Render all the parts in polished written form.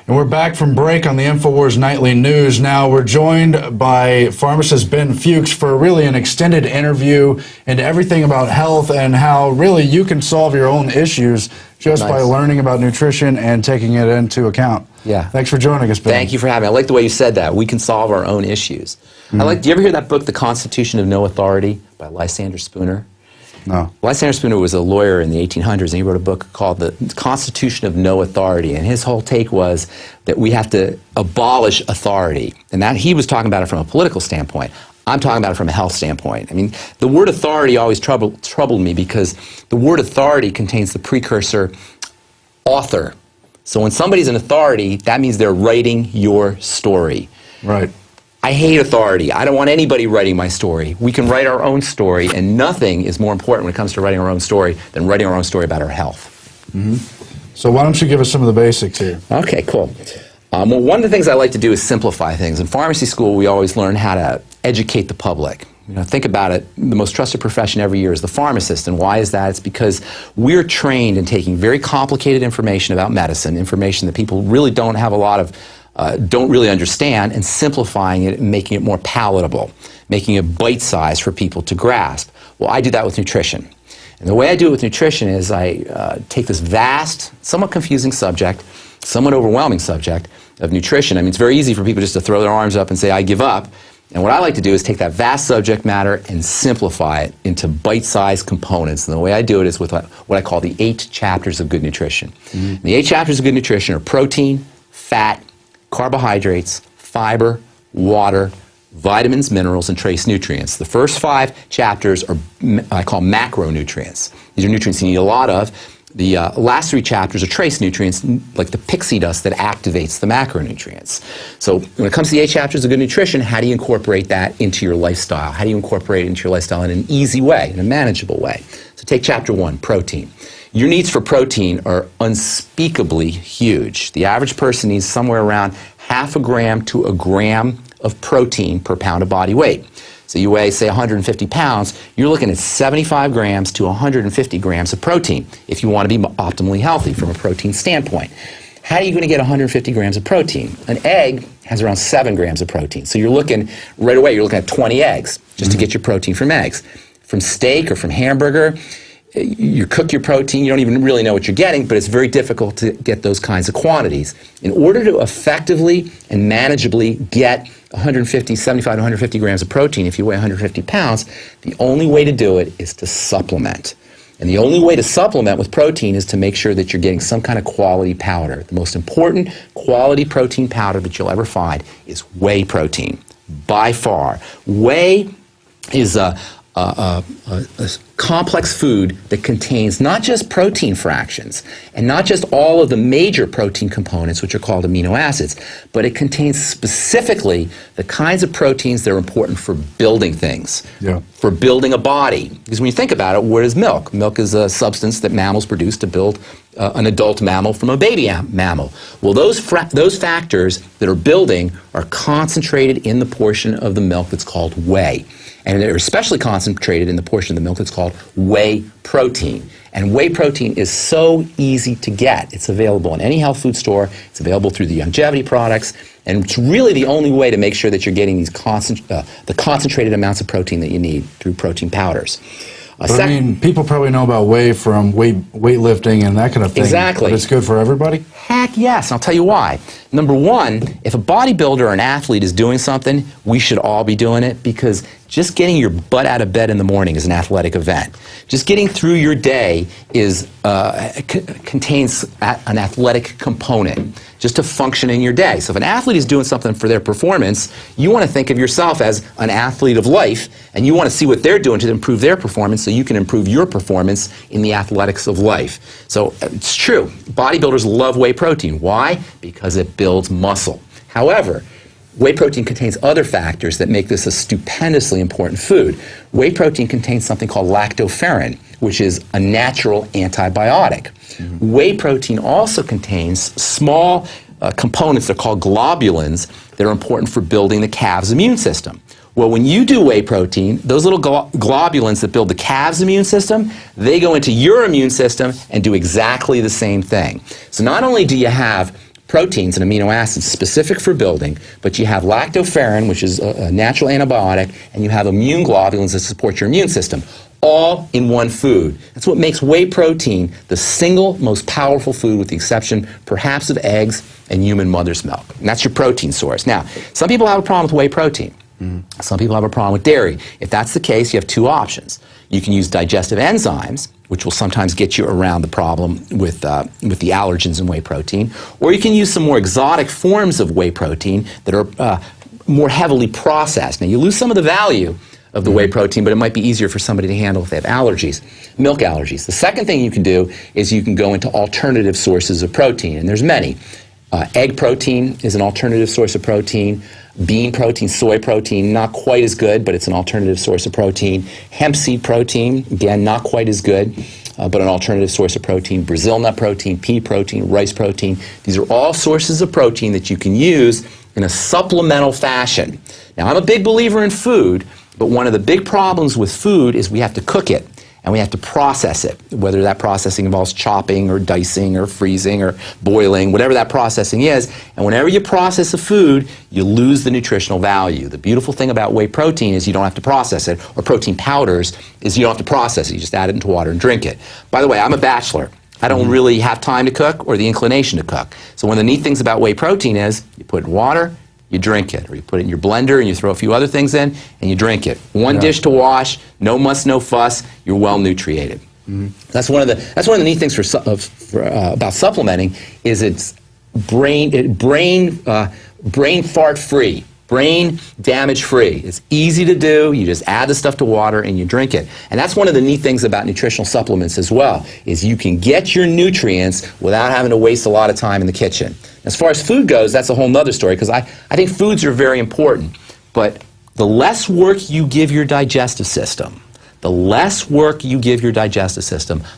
And we're back from break on the InfoWars Nightly News. Now we're joined by pharmacist Ben Fuchs for really an extended interview into everything about health and how really you can solve your own issues just by learning about nutrition and taking it into account. Yeah. Thanks for joining us, Ben. Thank you for having me. I like the way you said that. We can solve our own issues. Do you ever hear that book, The Constitution of No Authority, by Lysander Spooner? No. Lysander Spooner was a lawyer in the 1800s, and he wrote a book called The Constitution of No Authority. And his whole take was that we have to abolish authority. And that he was talking about it from a political standpoint. I'm talking about it from a health standpoint. I mean, the word authority always troubled me because the word authority contains the precursor author. So when somebody's an authority, that means they're writing your story. Right. I hate authority. I don't want anybody writing my story. We can write our own story, and nothing is more important when it comes to writing our own story than writing our own story about our health. So why don't you give us some of the basics here? Okay, cool. Well, one of the things I like to do is simplify things. In pharmacy school, we always learn how to educate the public. You know, think about it, the most trusted profession every year is the pharmacist. And why is that? It's because we're trained in taking very complicated information about medicine, information that people really don't have a lot of don't really understand, and simplifying it and making it more palatable, making it bite-sized for people to grasp. Well, I do that with nutrition. And the way I do it with nutrition is I take this vast, somewhat confusing subject, somewhat overwhelming subject of nutrition. I mean, it's very easy for people just to throw their arms up and say, I give up. And what I like to do is take that vast subject matter and simplify it into bite-sized components. And the way I do it is with what I call the 8 chapters of good nutrition. The 8 chapters of good nutrition are protein, fat, carbohydrates, fiber, water, vitamins, minerals, and trace nutrients. The first 5 chapters are I call macronutrients. These are nutrients you need a lot of. The last 3 chapters are trace nutrients, like the pixie dust that activates the macronutrients. So when it comes to the 8 chapters of good nutrition, how do you incorporate that into your lifestyle? How do you incorporate it into your lifestyle in an easy way, in a manageable way? So take chapter 1, protein. Your needs for protein are unspeakably huge. The average person needs somewhere around half a gram to a gram of protein per pound of body weight. So you weigh, say, 150 pounds, you're looking at 75 grams to 150 grams of protein if you want to be optimally healthy from a protein standpoint. How are you going to get 150 grams of protein? An egg has around 7 grams of protein. So you're looking, right away, you're looking at 20 eggs just to get your protein from eggs. From steak or from hamburger, you cook your protein, you don't even really know what you're getting, but it's very difficult to get those kinds of quantities. In order to effectively and manageably get 75 to 150 grams of protein if you weigh 150 pounds, the only way to do it is to supplement. And the only way to supplement with protein is to make sure that you're getting some kind of quality powder. The most important quality protein powder that you'll ever find is whey protein, by far. Whey is a complex food that contains not just protein fractions and not just all of the major protein components, which are called amino acids, but it contains specifically the kinds of proteins that are important for building things, for building a body. Because when you think about it, what is milk? Milk is a substance that mammals produce to build an adult mammal from a baby mammal. Well, those factors that are building are concentrated in the portion of the milk that's called whey. And they're especially concentrated in the portion of the milk that's called whey protein. And whey protein is so easy to get. It's available in any health food store. It's available through the Youngevity products. And it's really the only way to make sure that you're getting these the concentrated amounts of protein that you need through protein powders. But I mean, people probably know about whey from weightlifting and that kind of thing. Exactly. But it's good for everybody? Heck yes, and I'll tell you why. Number one, if a bodybuilder or an athlete is doing something, we should all be doing it, because just getting your butt out of bed in the morning is an athletic event. Just getting through your day contains an athletic component just to function in your day. So if an athlete is doing something for their performance, you want to think of yourself as an athlete of life, and you want to see what they're doing to improve their performance so you can improve your performance in the athletics of life. So it's true, bodybuilders love whey protein. Why? Because it builds muscle. However, whey protein contains other factors that make this a stupendously important food. Whey protein contains something called lactoferrin, which is a natural antibiotic. Whey protein also contains small components that are called globulins that are important for building the calf's immune system. Well, when you do whey protein, those little globulins that build the calf's immune system, they go into your immune system and do exactly the same thing. So not only do you have proteins and amino acids specific for building, but you have lactoferrin, which is a natural antibiotic, and you have immune globulins that support your immune system, all in one food. That's what makes whey protein the single most powerful food, with the exception perhaps of eggs and human mother's milk. And that's your protein source. Now, some people have a problem with whey protein. Some people have a problem with dairy. If that's the case, you have two options. You can use digestive enzymes, which will sometimes get you around the problem with the allergens in whey protein, or you can use some more exotic forms of whey protein that are more heavily processed. Now, you lose some of the value of the whey protein, but it might be easier for somebody to handle if they have allergies, milk allergies. The second thing you can do is you can go into alternative sources of protein, and there's many. Egg protein is an alternative source of protein. Bean protein, soy protein, not quite as good, but it's an alternative source of protein. Hemp seed protein, again, not quite as good, but an alternative source of protein. Brazil nut protein, pea protein, rice protein. These are all sources of protein that you can use in a supplemental fashion. Now, I'm a big believer in food, but one of the big problems with food is we have to cook it. And we have to process it, whether that processing involves chopping or dicing or freezing or boiling, whatever that processing is. And whenever you process a food, you lose the nutritional value. The beautiful thing about whey protein is you don't have to process it, or protein powders is you don't have to process it. You just add it into water and drink it. By the way, I'm a bachelor. I don't really have time to cook or the inclination to cook. So one of the neat things about whey protein is you put it in water, you drink it, or you put it in your blender and you throw a few other things in and you drink it. One dish to wash, no muss, no fuss. You're well nutriated. That's one of the neat things about supplementing is it's brain fart free, brain damage free. It's easy to do. You just add the stuff to water and you drink it. And that's one of the neat things about nutritional supplements as well, is you can get your nutrients without having to waste a lot of time in the kitchen. As far as food goes, that's a whole nother story, because I think foods are very important. But the less work you give your digestive system, the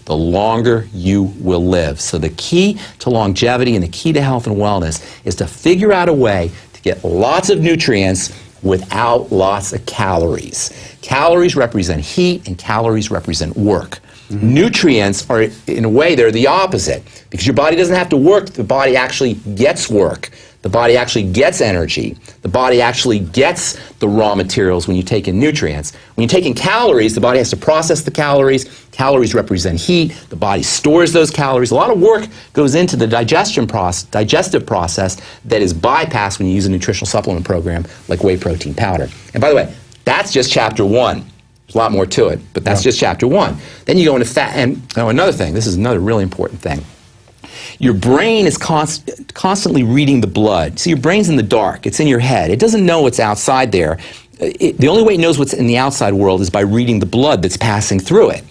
longer you will live. So the key to longevity and the key to health and wellness is to figure out a way to get lots of nutrients without lots of calories. Calories represent heat and calories represent work. Nutrients are, in a way, they're the opposite. Because your body doesn't have to work, the body actually gets work. The body actually gets energy. The body actually gets the raw materials when you take in nutrients. When you take in calories, the body has to process the calories. Calories represent heat. The body stores those calories. A lot of work goes into the digestive process that is bypassed when you use a nutritional supplement program like whey protein powder. And by the way, that's just chapter 1. There's a lot more to it, but that's just chapter 1. Then you go into fat, and another thing, this is another really important thing. Your brain is constantly reading the blood. So your brain's in the dark. It's in your head. It doesn't know what's outside there. The only way it knows what's in the outside world is by reading the blood that's passing through it.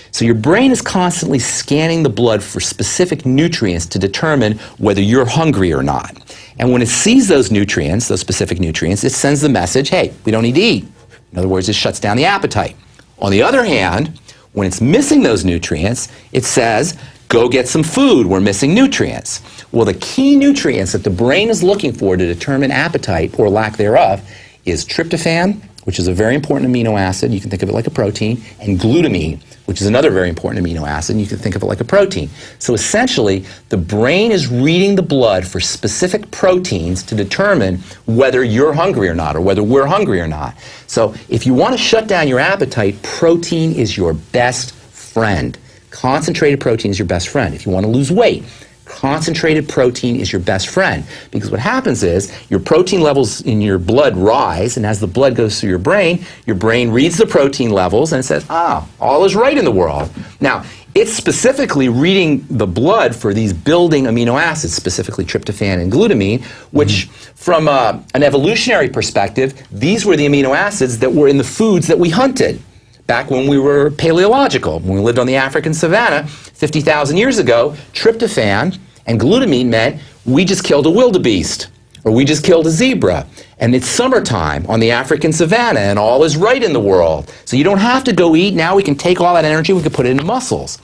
So your brain is constantly scanning the blood for specific nutrients to determine whether you're hungry or not. And when it sees those nutrients, those specific nutrients, it sends the message, hey, we don't need to eat. In other words, it shuts down the appetite. On the other hand, when it's missing those nutrients, it says, go get some food, we're missing nutrients. Well, the key nutrients that the brain is looking for to determine appetite, or lack thereof, is tryptophan, which is a very important amino acid, you can think of it like a protein, and glutamine, which is another very important amino acid, and you can think of it like a protein. So essentially, the brain is reading the blood for specific proteins to determine whether you're hungry or not, or whether we're hungry or not. So if you want to shut down your appetite, protein is your best friend. Concentrated protein is your best friend. If you want to lose weight, concentrated protein is your best friend. Because what happens is your protein levels in your blood rise, and as the blood goes through your brain reads the protein levels and it says, all is right in the world. Now, it's specifically reading the blood for these building amino acids, specifically tryptophan and glutamine, which from an evolutionary perspective, these were the amino acids that were in the foods that we hunted. Back when we were paleological, when we lived on the African savanna 50,000 years ago, tryptophan and glutamine meant we just killed a wildebeest, or we just killed a zebra. And it's summertime on the African savanna, and all is right in the world. So you don't have to go eat. Now we can take all that energy, we can put it into muscles.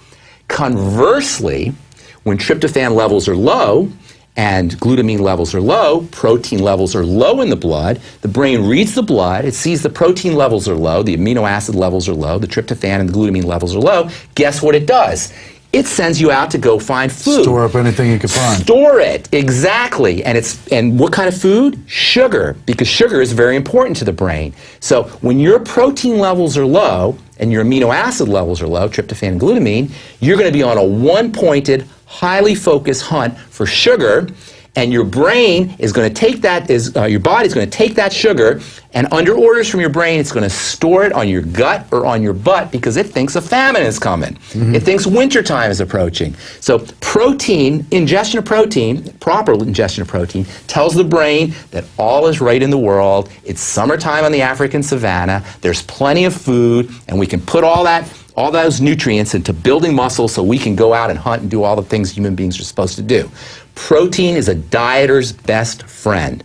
Conversely, when tryptophan levels are low, and glutamine levels are low, protein levels are low in the blood, the brain reads the blood, it sees the protein levels are low, the amino acid levels are low, the tryptophan and the glutamine levels are low. Guess what it does? it sends you out to go find food. Store up anything you can find. Store it, exactly. And what kind of food? Sugar, because sugar is very important to the brain. So when your protein levels are low and your amino acid levels are low, tryptophan and glutamine, you're going to be on a one-pointed, highly focused hunt for sugar, and your brain is going to take that, your body's going to take that sugar, and under orders from your brain, it's going to store it on your gut or on your butt because it thinks a famine is coming. It thinks wintertime is approaching. So protein, ingestion of protein, proper ingestion of protein, tells the brain that all is right in the world. It's summertime on the African savanna. There's plenty of food, and we can put all those nutrients into building muscle so we can go out and hunt and do all the things human beings are supposed to do. Protein is a dieter's best friend.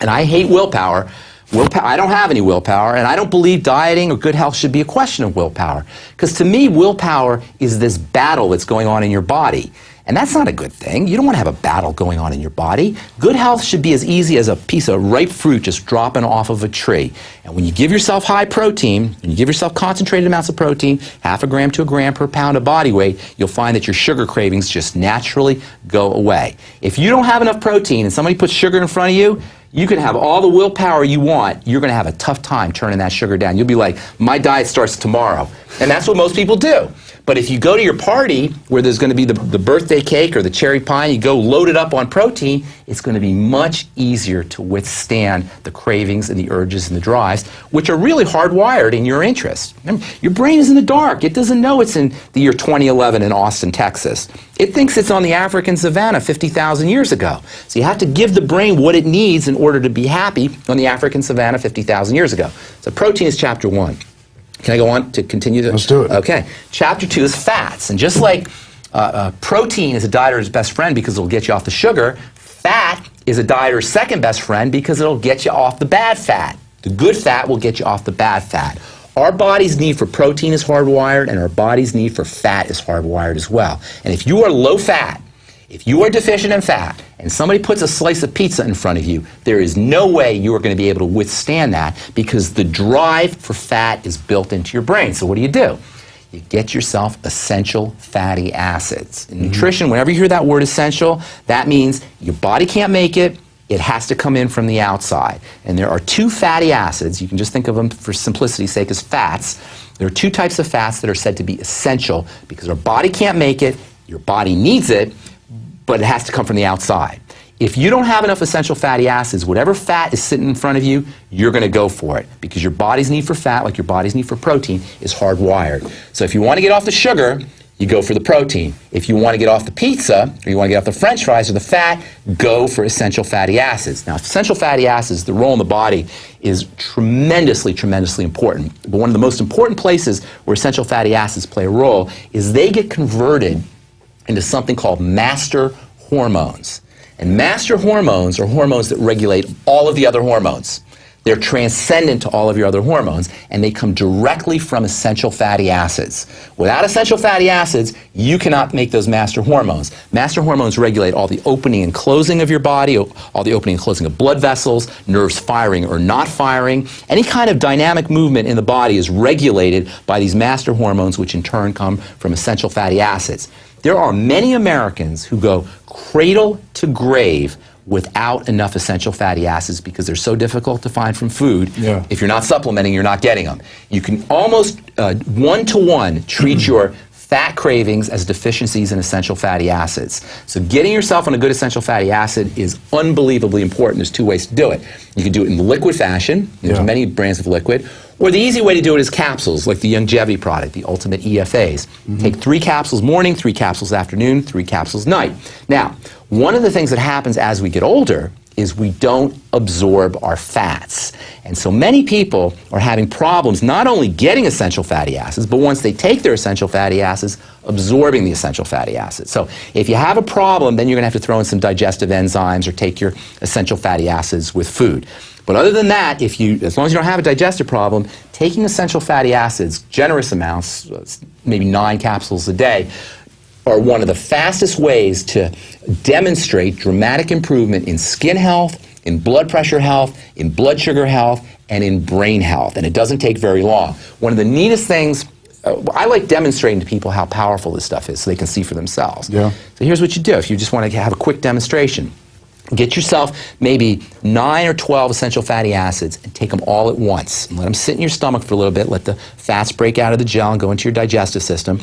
And I hate willpower. I don't have any willpower, and I don't believe dieting or good health should be a question of willpower. Because to me, willpower is this battle that's going on in your body. And that's not a good thing. You don't want to have a battle going on in your body. Good health should be as easy as a piece of ripe fruit just dropping off of a tree. And when you give yourself high protein, when you give yourself concentrated amounts of protein, 0.5 gram to 1 gram per pound of body weight, you'll find that your sugar cravings just naturally go away. If you don't have enough protein and somebody puts sugar in front of you, you can have all the willpower you want. You're going to have a tough time turning that sugar down. You'll be like, my diet starts tomorrow. And that's what most people do. But if you go to your party where there's going to be the birthday cake or the cherry pie, you go load it up on protein, it's going to be much easier to withstand the cravings and the urges and the drives, which are really hardwired in your interest. Remember, your brain is in the dark. It doesn't know it's in the year 2011 in Austin, Texas. It thinks it's on the African savanna 50,000 years ago. So you have to give the brain what it needs in order to be happy on the African savanna 50,000 years ago. So protein is chapter 1. Can I go on to continue? Let's do it. Okay. Chapter 2 is fats. And just like protein is a dieter's best friend because it'll get you off the sugar, fat is a dieter's second best friend because it'll get you off the bad fat. The good fat will get you off the bad fat. Our body's need for protein is hardwired, and our body's need for fat is hardwired as well. And if you are low fat, if you are deficient in fat, and somebody puts a slice of pizza in front of you, there is no way you are going to be able to withstand that because the drive for fat is built into your brain. So what do? You get yourself essential fatty acids. In nutrition, whenever you hear that word essential, that means your body can't make it. It has to come in from the outside. And there are 2 fatty acids. You can just think of them for simplicity's sake as fats. There are 2 types of fats that are said to be essential because our body can't make it, your body needs it, but it has to come from the outside. If you don't have enough essential fatty acids, whatever fat is sitting in front of you, you're going to go for it because your body's need for fat, like your body's need for protein, is hardwired. So if you want to get off the sugar, you go for the protein. If you want to get off the pizza, or you want to get off the french fries or the fat, go for essential fatty acids. Now, essential fatty acids, the role in the body is tremendously, tremendously important. But one of the most important places where essential fatty acids play a role is they get converted into something called master hormones. And master hormones are hormones that regulate all of the other hormones. They're transcendent to all of your other hormones, and they come directly from essential fatty acids. Without essential fatty acids, you cannot make those master hormones. Master hormones regulate all the opening and closing of your body, all the opening and closing of blood vessels, nerves firing or not firing. Any kind of dynamic movement in the body is regulated by these master hormones, which in turn come from essential fatty acids. There are many Americans who go cradle to grave without enough essential fatty acids because they're so difficult to find from food. Yeah. If you're not supplementing, you're not getting them. You can almost one-to-one treat your fat cravings as deficiencies in essential fatty acids. So getting yourself on a good essential fatty acid is unbelievably important. There's 2 ways to do it. You can do it in liquid fashion. There's many brands of liquid. Or the easy way to do it is capsules, like the Youngevity product, the Ultimate EFAs. Take 3 capsules morning, 3 capsules afternoon, 3 capsules night. Now, one of the things that happens as we get older is we don't absorb our fats. And so many people are having problems not only getting essential fatty acids, but once they take their essential fatty acids, absorbing the essential fatty acids. So if you have a problem, then you're going to have to throw in some digestive enzymes or take your essential fatty acids with food. But other than that, as long as you don't have a digestive problem, taking essential fatty acids, generous amounts, maybe 9 capsules a day, are one of the fastest ways to demonstrate dramatic improvement in skin health, in blood pressure health, in blood sugar health, and in brain health. And it doesn't take very long. One of the neatest things I like demonstrating to people how powerful this stuff is so they can see for themselves. Yeah. So here's what you do if you just want to have a quick demonstration. Get yourself maybe 9 or 12 essential fatty acids and take them all at once. And let them sit in your stomach for a little bit, let the fats break out of the gel and go into your digestive system.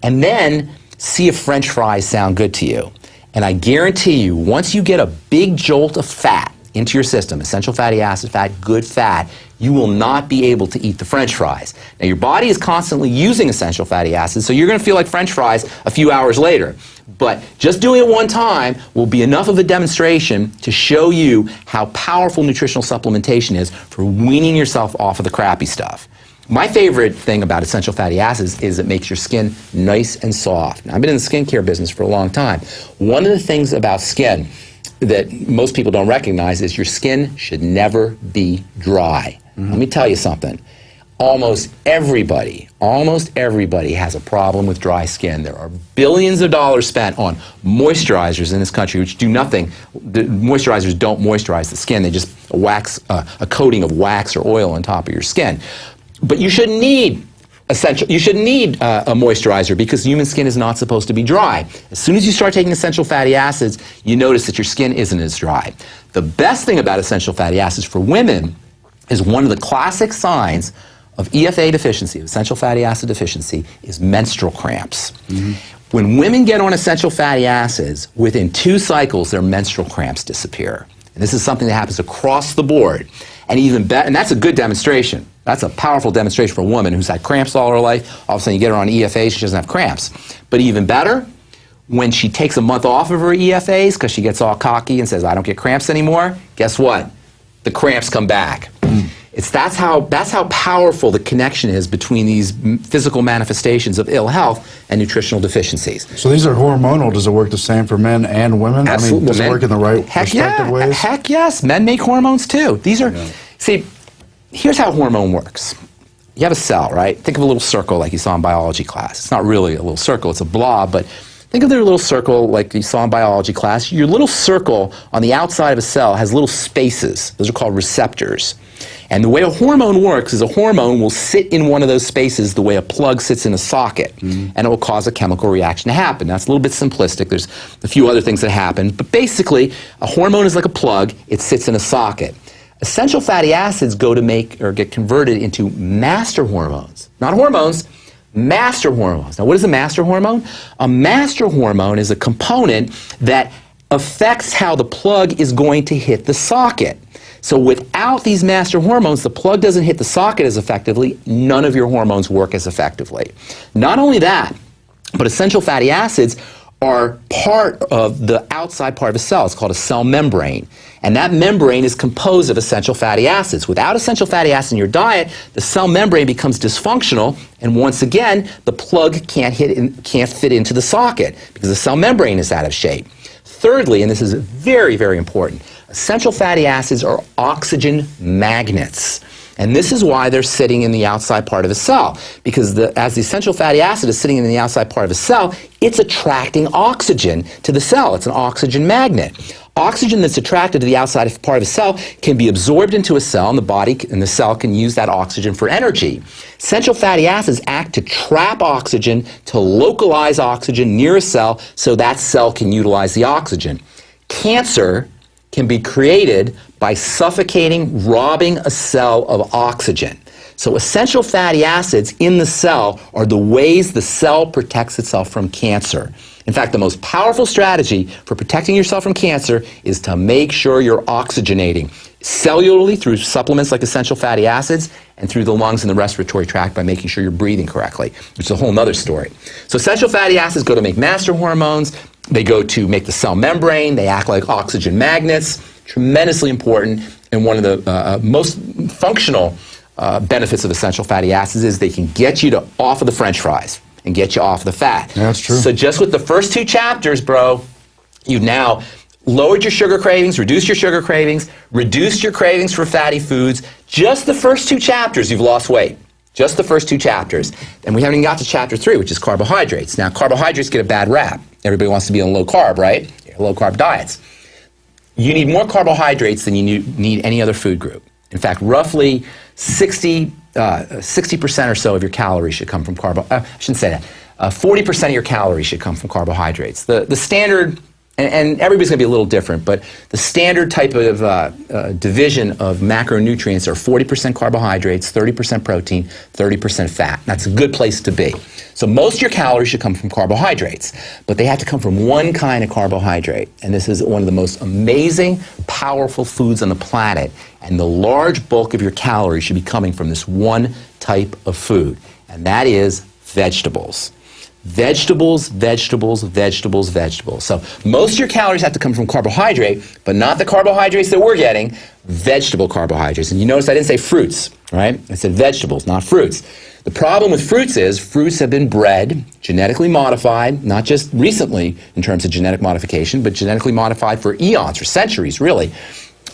And then see if French fries sound good to you. And I guarantee you, once you get a big jolt of fat into your system, essential fatty acid fat, good fat, you will not be able to eat the French fries. Now, your body is constantly using essential fatty acids, so you're going to feel like French fries a few hours later. But just doing it one time will be enough of a demonstration to show you how powerful nutritional supplementation is for weaning yourself off of the crappy stuff. My favorite thing about essential fatty acids is it makes your skin nice and soft. Now, I've been in the skincare business for a long time. One of the things about skin that most people don't recognize is your skin should never be dry. Let me tell you something. Almost everybody has a problem with dry skin. There are billions of dollars spent on moisturizers in this country which do nothing. The moisturizers don't moisturize the skin. They just a coating of wax or oil on top of your skin. But you shouldn't need a moisturizer because human skin is not supposed to be dry. As soon as you start taking essential fatty acids, you notice that your skin isn't as dry. The best thing about essential fatty acids for women is one of the classic signs of EFA deficiency, of essential fatty acid deficiency, is menstrual cramps. When women get on essential fatty acids, within 2 cycles, their menstrual cramps disappear. And this is something that happens across the board. And even better, and that's a good demonstration. That's a powerful demonstration for a woman who's had cramps all her life. All of a sudden you get her on EFAs, she doesn't have cramps. But even better, when she takes a month off of her EFAs because she gets all cocky and says, I don't get cramps anymore, guess what? The cramps come back. That's how powerful the connection is between these physical manifestations of ill health and nutritional deficiencies. So these are hormonal. Does it work the same for men and women? Absolutely. I mean, does it work in the right respective ways? Heck yes. Men make hormones too. These are, see, here's how hormone works. You have a cell, right? Think of a little circle like you saw in biology class. It's not really a little circle, it's a blob, but think of their little circle like you saw in biology class. Your little circle on the outside of a cell has little spaces. Those are called receptors. And the way a hormone works is a hormone will sit in one of those spaces the way a plug sits in a socket, and it will cause a chemical reaction to happen. Now, it's a little bit simplistic. There's a few other things that happen, but basically, a hormone is like a plug. It sits in a socket. Essential fatty acids go to make or get converted into master hormones. Not hormones, master hormones. Now, what is a master hormone? A master hormone is a component that affects how the plug is going to hit the socket. So without these master hormones, the plug doesn't hit the socket as effectively. None of your hormones work as effectively. Not only that, but essential fatty acids are part of the outside part of a cell. It's called a cell membrane. And that membrane is composed of essential fatty acids. Without essential fatty acids in your diet, the cell membrane becomes dysfunctional, and once again, the plug can't fit into the socket because the cell membrane is out of shape. Thirdly, and this is very, very important, essential fatty acids are oxygen magnets. And this is why they're sitting in the outside part of a cell. Because as the essential fatty acid is sitting in the outside part of a cell, it's attracting oxygen to the cell. It's an oxygen magnet. Oxygen that's attracted to the outside part of a cell can be absorbed into a cell, and the body and the cell can use that oxygen for energy. Essential fatty acids act to trap oxygen, to localize oxygen near a cell so that cell can utilize the oxygen. Cancer can be created by suffocating, robbing a cell of oxygen. So essential fatty acids in the cell are the ways the cell protects itself from cancer. In fact, the most powerful strategy for protecting yourself from cancer is to make sure you're oxygenating cellularly through supplements like essential fatty acids and through the lungs and the respiratory tract by making sure you're breathing correctly, which is a whole other story. So essential fatty acids go to make master hormones. They go to make the cell membrane. They act like oxygen magnets. Tremendously important, and one of the most functional benefits of essential fatty acids is they can get you off of the French fries and get you off the fat. Yeah, that's true. So just with the first 2 chapters, bro, you've now lowered your sugar cravings, reduced your sugar cravings, reduced your cravings for fatty foods. Just the first 2 chapters, you've lost weight. Just the first 2 chapters. And we haven't even got to chapter 3, which is carbohydrates. Now, carbohydrates get a bad rap. Everybody wants to be on low carb, right? Low carb diets. You need more carbohydrates than you need any other food group. In fact, roughly 60% or so of your calories should come from I shouldn't say that. 40% of your calories should come from carbohydrates. The standard, and everybody's going to be a little different, but the standard type of division of macronutrients are 40% carbohydrates, 30% protein, 30% fat. That's a good place to be. So most of your calories should come from carbohydrates, but they have to come from one kind of carbohydrate. And this is one of the most amazing, powerful foods on the planet. And the large bulk of your calories should be coming from this one type of food, and that is vegetables. Vegetables, vegetables, vegetables, vegetables. So most of your calories have to come from carbohydrate, but not the carbohydrates that we're getting, vegetable carbohydrates. And you notice I didn't say fruits, right? I said vegetables, not fruits. The problem with fruits is fruits have been bred, genetically modified, not just recently in terms of genetic modification, but genetically modified for eons, for centuries really,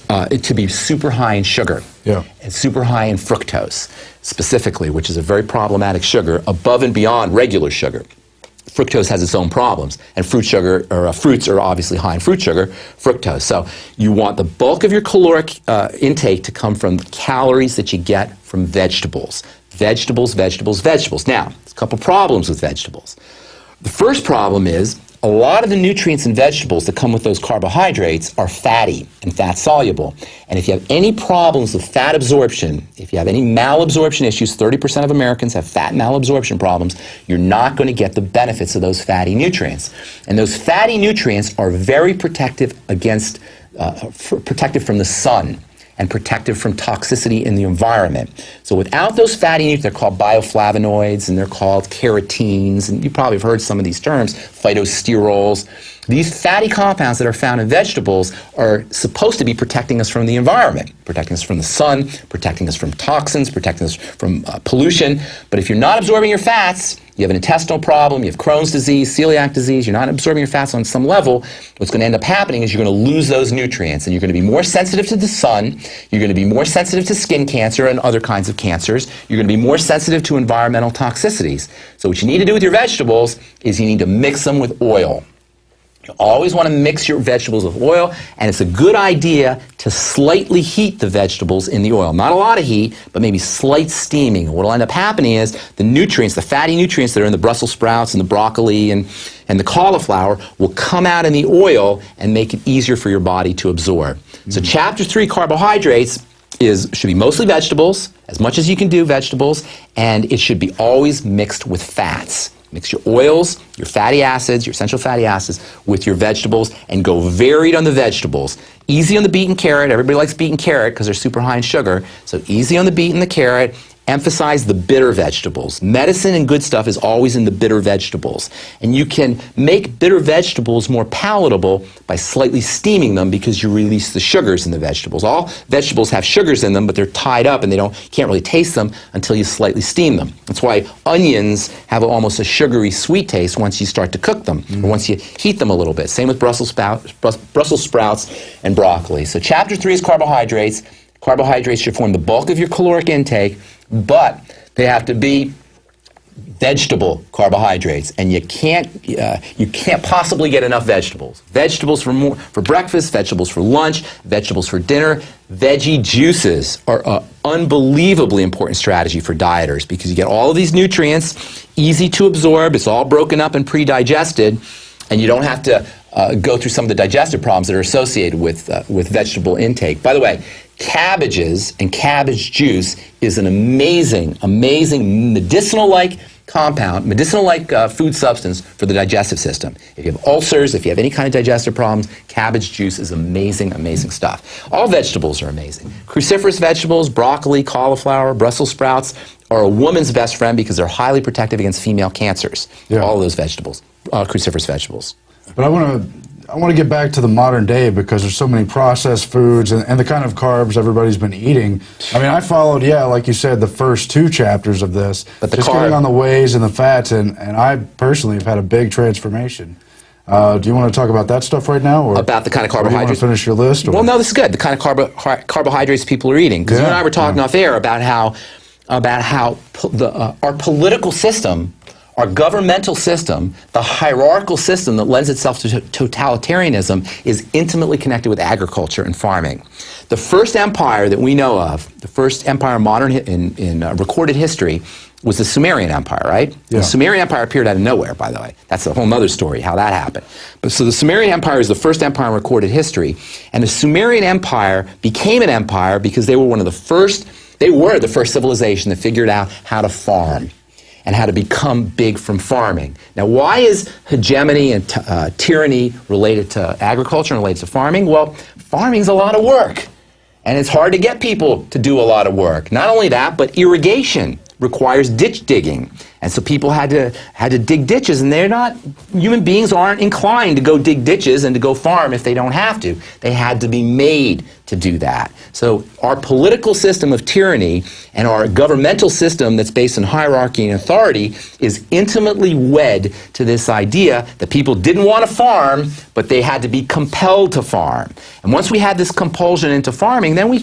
to be super high in sugar and super high in fructose specifically, which is a very problematic sugar above and beyond regular sugar. Fructose has its own problems, and fruits are obviously high in fruit sugar, fructose. So you want the bulk of your caloric intake to come from the calories that you get from vegetables. Vegetables, vegetables, vegetables. Now, there's a couple problems with vegetables. The first problem is a lot of the nutrients in vegetables that come with those carbohydrates are fatty and fat soluble. And if you have any problems with fat absorption, if you have any malabsorption issues, 30% of Americans have fat malabsorption problems, you're not going to get the benefits of those fatty nutrients. And those fatty nutrients are very protective against, protective from the sun and protective from toxicity in the environment. So without those fatty nutrients, they're called bioflavonoids and they're called carotenes, and you probably have heard some of these terms, phytosterols. These fatty compounds that are found in vegetables are supposed to be protecting us from the environment, protecting us from the sun, protecting us from toxins, protecting us from pollution. But if you're not absorbing your fats, you have an intestinal problem, you have Crohn's disease, celiac disease, you're not absorbing your fats on some level, what's going to end up happening is you're going to lose those nutrients, and you're going to be more sensitive to the sun, you're going to be more sensitive to skin cancer and other kinds of cancers, you're going to be more sensitive to environmental toxicities. So what you need to do with your vegetables is you need to mix them with oil. You always want to mix your vegetables with oil, and it's a good idea to slightly heat the vegetables in the oil. Not a lot of heat, but maybe slight steaming. What will end up happening is the nutrients, the fatty nutrients that are in the Brussels sprouts and the broccoli and the cauliflower will come out in the oil and make it easier for your body to absorb. So chapter 3, carbohydrates, should be mostly vegetables, as much as you can do vegetables, and it should be always mixed with fats. Mix your oils, your fatty acids, your essential fatty acids with your vegetables, and go varied on the vegetables. Easy on the beet and carrot. Everybody likes beet and carrot because they're super high in sugar. So easy on the beet and the carrot. Emphasize the bitter vegetables. Medicine and good stuff is always in the bitter vegetables. And you can make bitter vegetables more palatable by slightly steaming them because you release the sugars in the vegetables. All vegetables have sugars in them, but they're tied up and can't really taste them until you slightly steam them. That's why onions have almost a sugary sweet taste once you start to cook them, or once you heat them a little bit. Same with Brussels sprouts and broccoli. So chapter 3 is carbohydrates. Carbohydrates should form the bulk of your caloric intake, but they have to be vegetable carbohydrates, and you can't possibly get enough vegetables. Vegetables for breakfast, vegetables for lunch, vegetables for dinner. Veggie juices are an unbelievably important strategy for dieters because you get all of these nutrients, easy to absorb, it's all broken up and pre-digested, and you don't have to go through some of the digestive problems that are associated with vegetable intake. By the way, cabbages and cabbage juice is an amazing, amazing medicinal-like compound, medicinal-like food substance for the digestive system. If you have ulcers, if you have any kind of digestive problems, cabbage juice is amazing, amazing stuff. All vegetables are amazing. Cruciferous vegetables, broccoli, cauliflower, Brussels sprouts are a woman's best friend because they're highly protective against female cancers. Yeah. All of those vegetables, cruciferous vegetables. But I want to get back to the modern day because there's so many processed foods and the kind of carbs everybody's been eating. I mean, I followed, like you said, the first 2 chapters of this, but just getting on the wheys and the fats, and I personally have had a big transformation. Do you want to talk about that stuff right now? Or about the kind of carbohydrates? Do you want to finish your list? Or? Well, no, this is good. The kind of carbohydrates people are eating. Because you and I were talking off air about how our political system, our governmental system, the hierarchical system that lends itself to totalitarianism, is intimately connected with agriculture and farming. The first empire that we know of, the first empire in recorded history, was the Sumerian Empire, right? Yeah. The Sumerian Empire appeared out of nowhere, by the way. That's a whole other story, how that happened. But so the Sumerian Empire is the first empire in recorded history, and the Sumerian Empire became an empire because they were the first civilization that figured out how to farm and how to become big from farming. Now, why is hegemony and tyranny related to agriculture and related to farming? Well, farming's a lot of work, and it's hard to get people to do a lot of work. Not only that, but irrigation requires ditch digging, and so people had to dig ditches, and human beings aren't inclined to go dig ditches and to go farm if they don't have to. They had to be made to do that. So our political system of tyranny and our governmental system that's based on hierarchy and authority is intimately wed to this idea that people didn't want to farm, but they had to be compelled to farm. And once we had this compulsion into farming, then we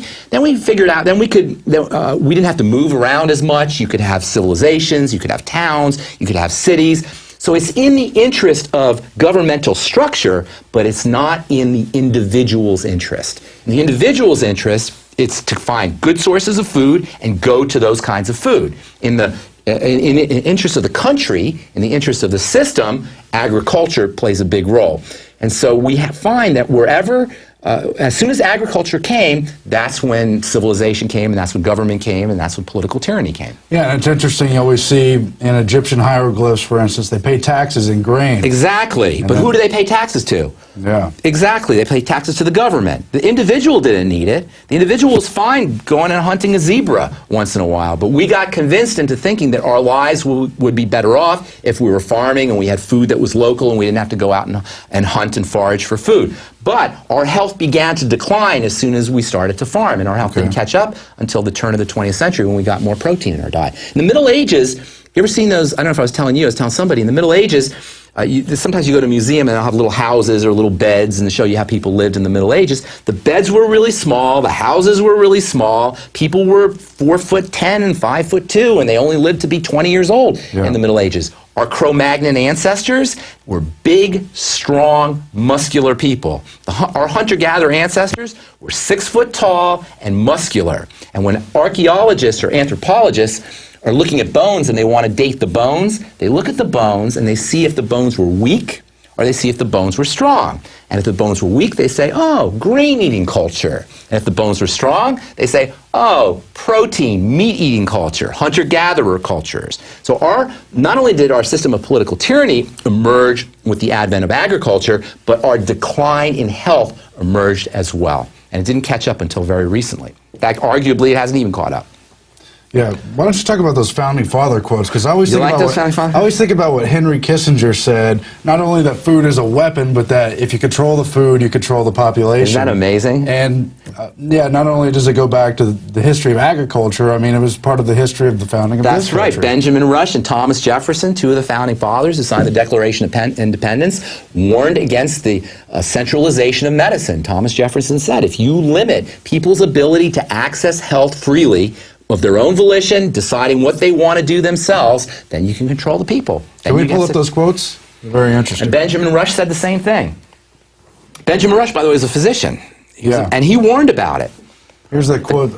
figured out, we didn't have to move around as much. You could have civilizations, you could have towns, you could have cities. So it's in the interest of governmental structure, but it's not in the individual's interest. In the individual's interest, it's to find good sources of food and go to those kinds of food. In the interest of the country, in the interest of the system, agriculture plays a big role. And so we find that wherever, as soon as agriculture came, that's when civilization came, and that's when government came, and that's when political tyranny came. Yeah, and it's interesting, you always see in Egyptian hieroglyphs, for instance, they pay taxes in grain. Exactly. But who do they pay taxes to? Yeah. Exactly. They pay taxes to the government. The individual didn't need it. The individual was fine going and hunting a zebra once in a while, but we got convinced into thinking that our lives would be better off if we were farming and we had food that was local and we didn't have to go out and hunt and forage for food. But our health began to decline as soon as we started to farm, and our health didn't catch up until the turn of the 20th century when we got more protein in our diet. In the Middle Ages, you ever seen those? I don't know if I was telling you, I was telling somebody. In the Middle Ages, sometimes you go to a museum and they'll have little houses or little beds and they show you how people lived in the Middle Ages. The beds were really small, the houses were really small, people were 4'10" and 5'2", and they only lived to be 20 years old in the Middle Ages. Our Cro-Magnon ancestors were big, strong, muscular people. Our hunter-gatherer ancestors were 6 foot tall and muscular. And when archaeologists or anthropologists are looking at bones and they want to date the bones, they look at the bones and they see if the bones were weak or they see if the bones were strong. And if the bones were weak, they say, oh, grain-eating culture. And if the bones were strong, they say, oh, protein, meat-eating culture, hunter-gatherer cultures. So not only did our system of political tyranny emerge with the advent of agriculture, but our decline in health emerged as well. And it didn't catch up until very recently. In fact, arguably, it hasn't even caught up. Yeah, why don't you talk about those founding father quotes? Because I always think about what Henry Kissinger said. Not only that food is a weapon, but that if you control the food, you control the population. Isn't that amazing? And yeah, not only does it go back to the history of agriculture, I mean, it was part of the history of the founding of this country. That's right. Benjamin Rush and Thomas Jefferson, two of the founding fathers who signed the Declaration of Independence, warned against the centralization of medicine. Thomas Jefferson said, if you limit people's ability to access health freely, of their own volition, deciding what they want to do themselves, then you can control the people. Can we pull up those quotes? Very interesting. And Benjamin Rush said the same thing. Benjamin Rush, by the way, is a physician. And he warned about it. Here's that quote.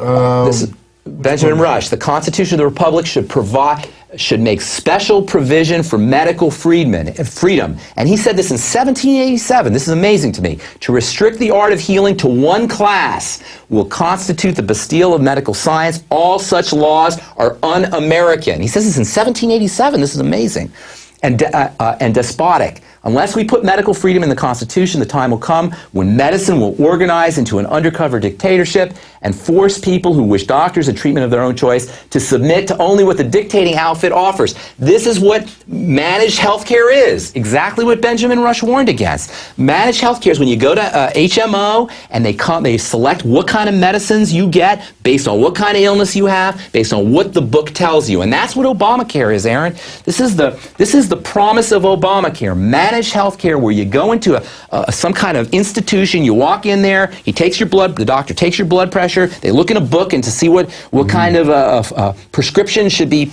This is Benjamin Rush. The Constitution of the Republic should make special provision for medical freedom. And he said this in 1787. This is amazing to me. To restrict the art of healing to one class will constitute the Bastille of medical science. All such laws are un-American. He says this in 1787. This is amazing. And despotic. Unless we put medical freedom in the Constitution, the time will come when medicine will organize into an undercover dictatorship and force people who wish doctors and treatment of their own choice to submit to only what the dictating outfit offers. This is what managed healthcare is. Exactly what Benjamin Rush warned against. Managed healthcare is when you go to HMO and they select what kind of medicines you get based on what kind of illness you have, based on what the book tells you. And that's what Obamacare is, Aaron. This is the promise of Obamacare. managed healthcare where you go into some kind of institution, you walk in there, the doctor takes your blood pressure, they look in a book and to see what kind of prescription should be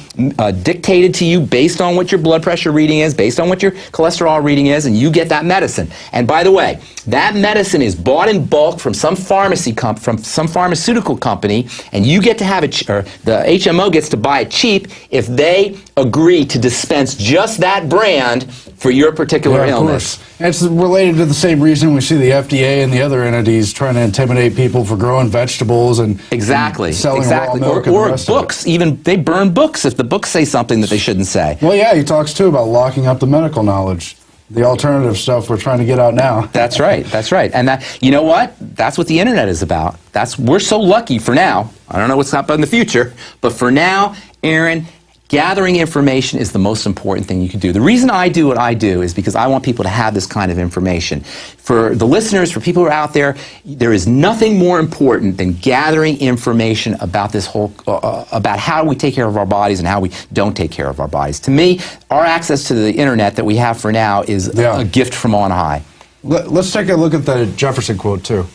dictated to you based on what your blood pressure reading is, based on what your cholesterol reading is, and you get that medicine. And by the way, that medicine is bought in bulk from some pharmaceutical company, and you get to have it, or the HMO gets to buy it cheap if they agree to dispense just that brand for your particular illness. And it's related to the same reason we see the FDA and the other entities trying to intimidate people for growing vegetables and selling raw milk and the rest books. of it. Even they burn books if the books say something that they shouldn't say. Well, yeah, he talks too about locking up the medical knowledge. The alternative stuff we're trying to get out now. That's right. That's right. And that, you know what? That's what the internet is about. We're so lucky for now. I don't know what's up in the future, but for now, Aaron, gathering information is the most important thing you can do. The reason I do what I do is because I want people to have this kind of information. For the listeners, for people who are out there, there is nothing more important than gathering information about this whole, about how we take care of our bodies and how we don't take care of our bodies. To me, our access to the internet that we have for now is a gift from on high. Let's take a look at the Jefferson quote too.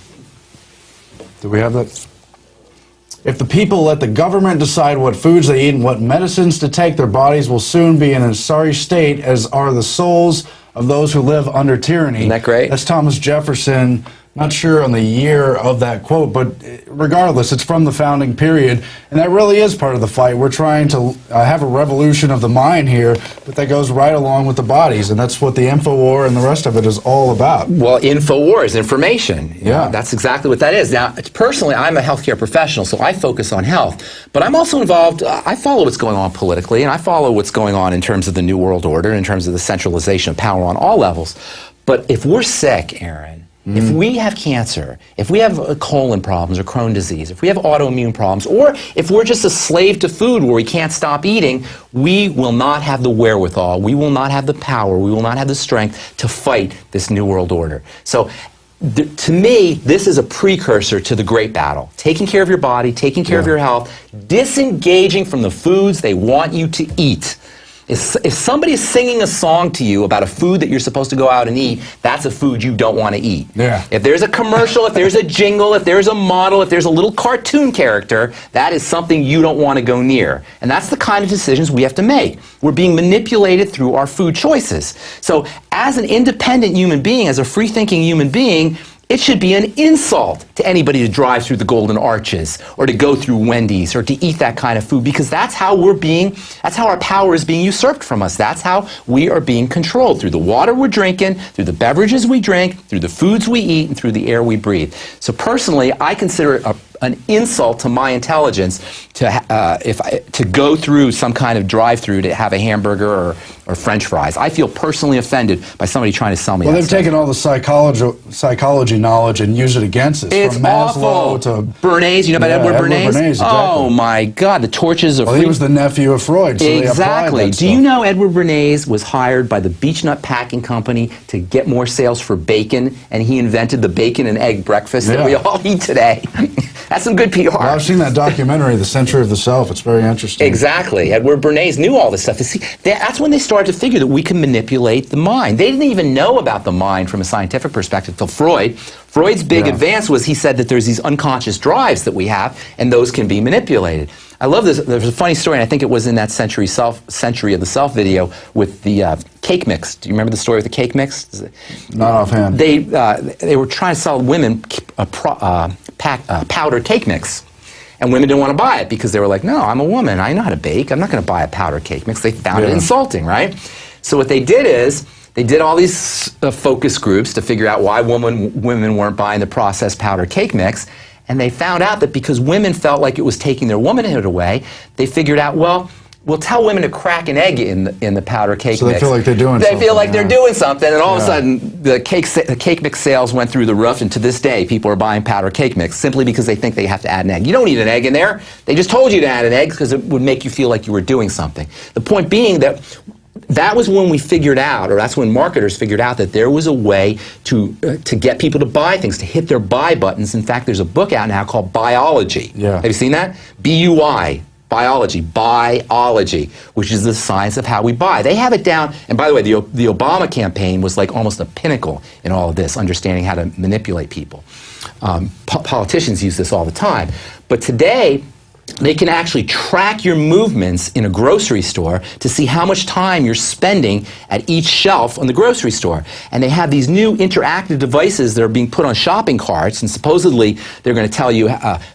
Do we have that? If the people let the government decide what foods they eat and what medicines to take, their bodies will soon be in a sorry state, as are the souls of those who live under tyranny. Isn't that great? That's Thomas Jefferson. Not sure on the year of that quote, but regardless, it's from the founding period, and that really is part of the fight. We're trying to have a revolution of the mind here, but that goes right along with the bodies, and that's what the InfoWar and the rest of it is all about. Well, InfoWar is information. Yeah. That's exactly what that is. Now, personally, I'm a healthcare professional, so I focus on health, but I'm also involved, I follow what's going on politically, and I follow what's going on in terms of the New World Order, in terms of the centralization of power on all levels. But if we're sick, Aaron, if we have cancer, if we have colon problems or Crohn's disease, if we have autoimmune problems, or if we're just a slave to food where we can't stop eating, we will not have the wherewithal, we will not have the power, we will not have the strength to fight this New World Order. So, to me, this is a precursor to the great battle. Taking care of your body, taking care of your health, disengaging from the foods they want you to eat. If somebody is singing a song to you about a food that you're supposed to go out and eat, that's a food you don't want to eat. Yeah. If there's a commercial, if there's a jingle, if there's a model, if there's a little cartoon character, that is something you don't want to go near. And that's the kind of decisions we have to make. We're being manipulated through our food choices. So as an independent human being, as a free-thinking human being, it should be an insult to anybody to drive through the Golden Arches or to go through Wendy's or to eat that kind of food, because that's how that's how our power is being usurped from us. That's how we are being controlled, through the water we're drinking, through the beverages we drink, through the foods we eat, and through the air we breathe. So personally, I consider it an insult to my intelligence to go through some kind of drive-through to have a hamburger or French fries. I feel personally offended by somebody trying to sell me that they've stuff. taken all the psychology knowledge and used it against us. It's from Maslow awful. To Bernays, you know about Edward Bernays? Exactly. Oh my God, the torches of Well, he was the nephew of Freud, so exactly. They Do you know Edward Bernays was hired by the Beechnut Packing Company to get more sales for bacon, and he invented the bacon and egg breakfast that we all eat today? That's some good PR. Well, I've seen that documentary, The Century of the Self. It's very interesting. Exactly. Edward Bernays knew all this stuff. See, that's when they started to figure that we can manipulate the mind. They didn't even know about the mind from a scientific perspective till Freud. Freud's big advance was he said that there's these unconscious drives that we have, and those can be manipulated. I love this. There's a funny story, and I think it was in that Century of the Self video with the cake mix. Do you remember the story of the cake mix? Not offhand. They were trying to sell women powdered cake mix. And women didn't want to buy it because they were like, no, I'm a woman. I know how to bake. I'm not going to buy a powdered cake mix. They found it insulting, right? So what they did is they did all these focus groups to figure out why women weren't buying the processed powdered cake mix. And they found out that because women felt like it was taking their womanhood away, they figured out, well, we'll tell women to crack an egg in the powder cake mix. So they feel like they're doing something. They feel like they're doing something, and all of a sudden the cake mix sales went through the roof, and to this day people are buying powder cake mix simply because they think they have to add an egg. You don't need an egg in there. They just told you to add an egg because it would make you feel like you were doing something. The point being that was when we figured out, or that's when marketers figured out, that there was a way to get people to buy things, to hit their buy buttons. In fact, there's a book out now called Biology. Yeah. Have you seen that? B-U-I. Biology, which is the science of how we buy. They have it down, and by the way, the Obama campaign was like almost a pinnacle in all of this, understanding how to manipulate people. Politicians use this all the time. But today, they can actually track your movements in a grocery store to see how much time you're spending at each shelf on the grocery store. And they have these new interactive devices that are being put on shopping carts, and supposedly they're going to tell you,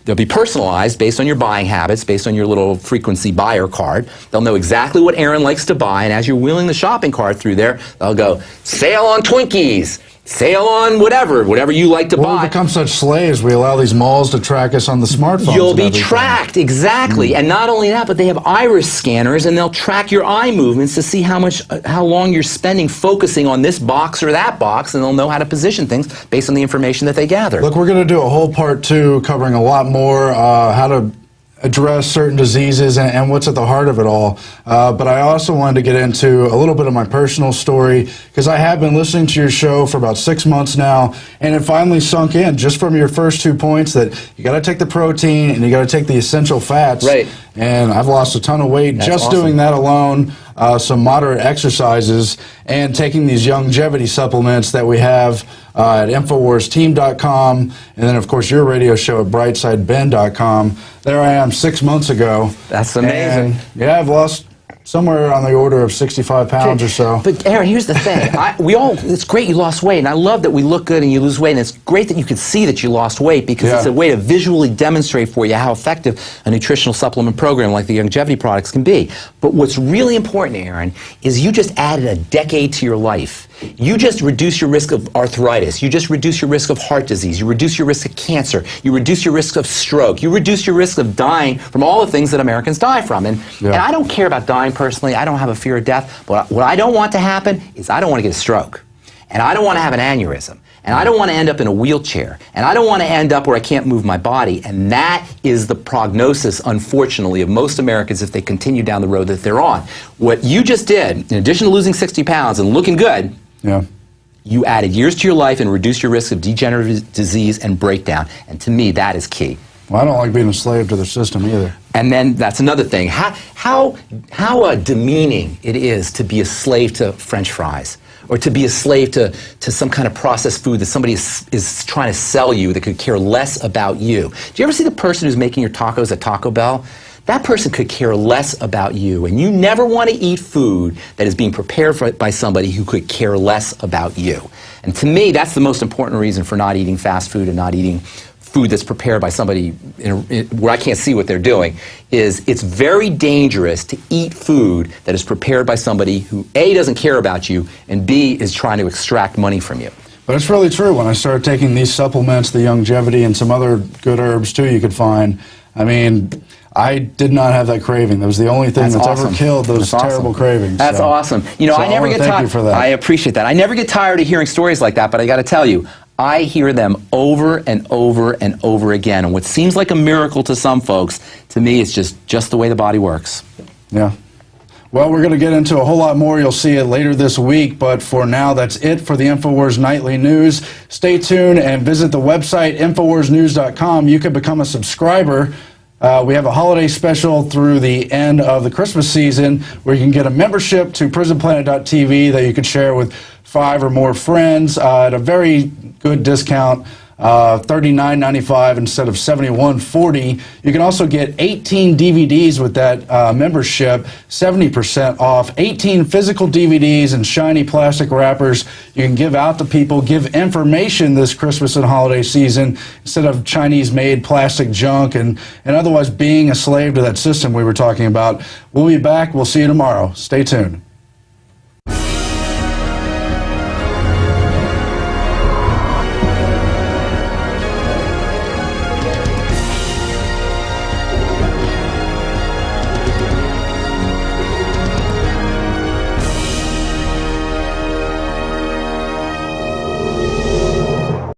they'll be personalized based on your buying habits, based on your little frequency buyer card. They'll know exactly what Aaron likes to buy, and as you're wheeling the shopping cart through there, they'll go, sale on Twinkies, sale on whatever you like to buy. We become such slaves. We allow these malls to track us on the smartphones. You'll be tracked, exactly. And not only that, but they have iris scanners, and they'll track your eye movements to see how long you're spending focusing on this box or that box, and they'll know how to position things based on the information that they gather. Look, we're going to do a whole part 2 covering a lot more, how to address certain diseases and what's at the heart of it all. But I also wanted to get into a little bit of my personal story, because I have been listening to your show for about 6 months now, and it finally sunk in just from your first 2 points that you got to take the protein and you got to take the essential fats. Right. And I've lost a ton of weight just doing that alone, some moderate exercises, and taking these Youngevity supplements that we have at InfoWarsTeam.com, and then, of course, your radio show at BrightSideBen.com. There I am 6 months ago. That's amazing. And, yeah, I've lost somewhere on the order of 65 pounds or so. But Aaron, here's the thing. It's great you lost weight, and I love that we look good and you lose weight, and it's great that you can see that you lost weight, because it's a way to visually demonstrate for you how effective a nutritional supplement program like the Youngevity products can be. But what's really important, Aaron, is you just added a decade to your life. You just reduce your risk of arthritis. You just reduce your risk of heart disease. You reduce your risk of cancer. You reduce your risk of stroke. You reduce your risk of dying from all the things that Americans die from. And I don't care about dying personally. I don't have a fear of death. But what I don't want to happen is I don't want to get a stroke. And I don't want to have an aneurysm. And I don't want to end up in a wheelchair. And I don't want to end up where I can't move my body. And that is the prognosis, unfortunately, of most Americans if they continue down the road that they're on. What you just did, in addition to losing 60 pounds and looking good, you added years to your life and reduced your risk of degenerative disease and breakdown. And to me, that is key. Well, I don't like being a slave to the system either. And then that's another thing. How demeaning it is to be a slave to French fries, or to be a slave to some kind of processed food that somebody is trying to sell you that could care less about you. Do you ever see the person who's making your tacos at Taco Bell? That person could care less about you, and you never want to eat food that is being prepared by somebody who could care less about you. And to me, that's the most important reason for not eating fast food and not eating food that's prepared by somebody where I can't see what they're doing, is it's very dangerous to eat food that is prepared by somebody who A, doesn't care about you, and B, is trying to extract money from you. But it's really true. When I started taking these supplements, the Youngevity and some other good herbs too you could find, I mean, I did not have that craving. That was the only thing that's ever killed those terrible cravings. That's awesome. You know, I never get tired. Thank you for that. I appreciate that. I never get tired of hearing stories like that, but I got to tell you, I hear them over and over and over again. And what seems like a miracle to some folks, to me, it's just the way the body works. Yeah. Well, we're going to get into a whole lot more. You'll see it later this week. But for now, that's it for the InfoWars Nightly News. Stay tuned and visit the website, InfoWarsNews.com. You can become a subscriber. We have a holiday special through the end of the Christmas season where you can get a membership to PrisonPlanet.tv that you can share with 5 or more friends at a very good discount, $39.95 instead of $71.40. You can also get 18 DVDs with that membership, 70% off. 18 physical DVDs in shiny plastic wrappers you can give out to people, give information this Christmas and holiday season instead of Chinese-made plastic junk and otherwise being a slave to that system we were talking about. We'll be back. We'll see you tomorrow. Stay tuned.